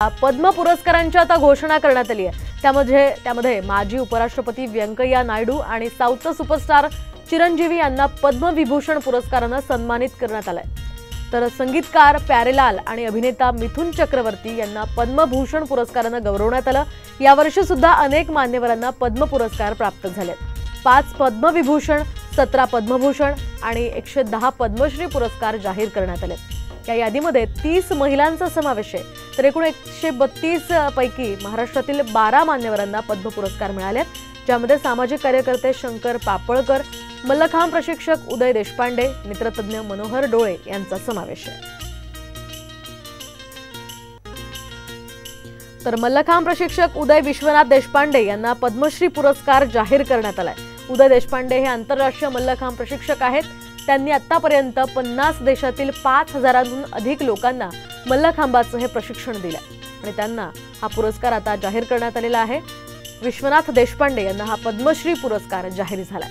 पद्म पुरस्कारांची आता घोषणा करण्यात आली आहे। त्यामध्ये माजी उपराष्ट्रपती व्यंकय्या नायडू आणि साऊथचा सुपरस्टार चिरंजीवी यांना पद्मविभूषण पुरस्काराने सन्मानित करण्यात आले। तर संगीतकार प्यारेलाल आणि अभिनेता मिथुन चक्रवर्ती यांना पद्मभूषण पुरस्काराने गौरवण्यात आले। यावर्षी सुद्धा अनेक मान्यवरांना पद्म पुरस्कार प्राप्त झालेत। 5 पद्मविभूषण, 17 पद्मभूषण आणि 110 पद्मश्री पुरस्कार जाहीर करण्यात आले। या यादीमध्ये 30 महिलांचा समावेश आहे। तर एकूण 132 पैकी महाराष्ट्रातील 12 मान्यवरांना पद्म पुरस्कार मिळाले, ज्यामध्ये सामाजिक कार्यकर्ते शंकर पापळकर, मल्लखांब प्रशिक्षक उदय देशपांडे, नेत्रतज्ञ मनोहर डोळे यांचा समावेश आहे। तर मल्लखांब प्रशिक्षक उदय विश्वनाथ देशपांडे यांना पद्मश्री पुरस्कार जाहीर करण्यात आलाय। उदय देशपांडे हे आंतरराष्ट्रीय मल्लखांब प्रशिक्षक आहेत। त्यांनी आतापर्यंत 50 देशातील 5000हून अधिक लोकांना मल्लखांबाचं हे प्रशिक्षण दिलं आणि त्यांना हा पुरस्कार आता जाहीर करण्यात आलेला आहे। विश्वनाथ देशपांडे यांना हा पद्मश्री पुरस्कार जाहीर झाला।